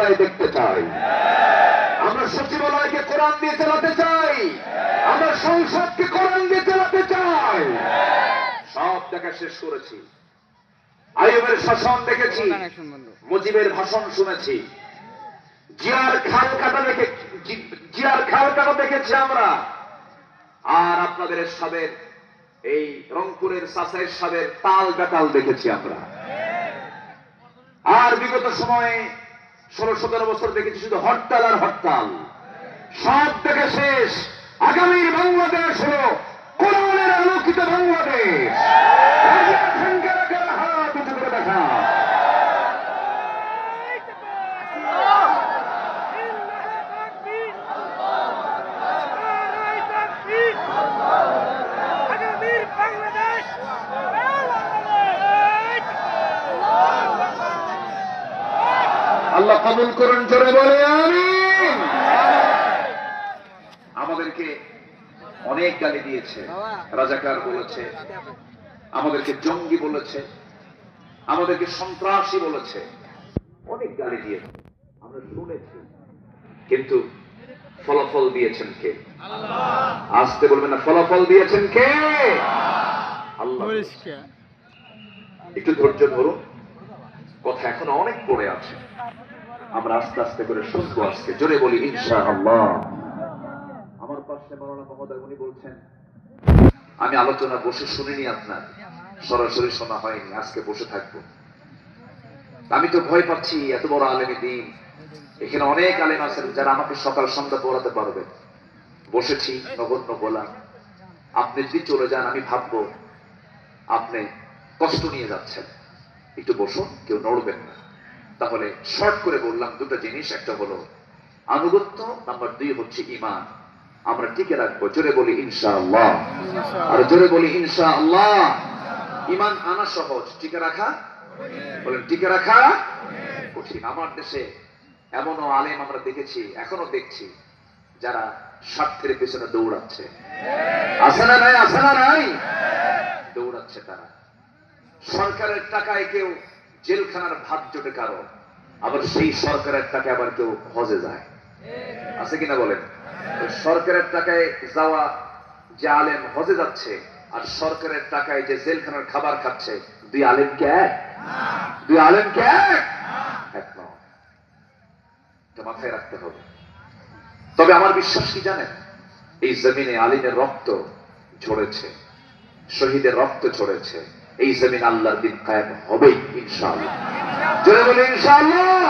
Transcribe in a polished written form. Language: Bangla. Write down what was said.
রাস্তায় দেখতে চাই, আমরা সচিবালয়কে কোরআন দিয়ে চালাতে চাই, আমরা সংসদকে কোরআন দিয়ে চালাতে চাই। সব দেখা শেষ করেছি। আইয়ুবের শাসন দেখেছি, মুজিবের ভাষণ শুনেছি, জিয়ার খাল কাটা দেখেছি আমরা। আর আপনাদের সাবের এই রংপুরের চাচাইর সাবের তাল বেতাল দেখেছি আমরা। আর বিগত সময়ে 16-17 বছর দেখেছি শুধু হরতাল আর হরতাল। সব থেকে শেষ আগামীর বাংলাদেশ হলো কোরআনের আলোকিত বাংলাদেশ। হাত উঁচু করে দেখা। আল্লাহ কবুল করুন, জোরে বলে আমিন। আমাদেরকে অনেক গালি দিয়েছে, রাজাকার বলেছে, আমাদেরকে জঙ্গি বলেছে, আমাদেরকে সন্ত্রাসী বলেছে, অনেক গালি দিয়েছে, আমরা শুনেছি। কিন্তু ফলাফল দিয়েছেন কে? আসতে বলবেন না, ফলাফল দিয়েছেন কে? আল্লাহ। একটু ধৈর্য ধরুন, কথা এখনো অনেক পড়ে আছে, আমরা আস্তে আস্তে করে শুনবো আজকে। জোরে বলি ইনশাআল্লাহ। আমার পাশে মাওলানা মহোদয় উনি বলছেন, আমি আলোচনা বসে শুনিনি, আপনার সরাসরি শোনা হয়নি, আজকে বসে থাকবো। আমি তো ভয় পাচ্ছি, এত বড় আলেমী দ্বীন, এখানে অনেক আলেম আছেন যারা আমাকে সকাল সন্ধ্যা পড়াতে পারবে। বসেছি নগণ্য বলা, আপনি যদি চলে যান আমি ভাববো আপনি কষ্ট নিয়ে যাচ্ছেন। একটু বসুন, কেউ নড়বেন না। তাহলে শর্ট করে বললাম দুটো জিনিস, একটা হলো আনুগত্য, নাম্বার 2 হচ্ছে ঈমান। আমরা টিকে রাখবো, জোরে বলি ইনশাআল্লাহ। আর জোরে বলি ইনশাআল্লাহ। ঈমান আনা সহজ, টিকে রাখা বলেন, টিকে রাখা কঠিন। আমার দেশে এমনও আলেম আমরা দেখেছি, এখনো দেখছি, যারা স্বার্থের পেছনে দৌড়াচ্ছে। আছে না নাই? আছে না নাই? দৌড়াচ্ছে তারা। সরকারের টাকায় কেউ জেলখানার ভাত জোটে কারো, আবার সেই সরকারের টাকায় আবার কেউ হজে যায়। আছে কিনা বলেন? সরকারের টাকায় যাওয়া যে আলেম হজে যাচ্ছে, আর সরকারের টাকায় যে জেলখানার খাবার খাচ্ছে, দুই আলেম কে এক? দুই আলেম কে এক নয়। এটা মাথায় রাখতে হবে। তবে আমার বিশ্বাস কি জানেন, এই জমিনে আলিমের রক্ত ঝরেছে, শহীদের রক্ত ঝরেছে, এই জমিন আল্লাহর দিন কায়েম হবেই ইনশাআল্লাহ। জোরে বলি ইনশাআল্লাহ।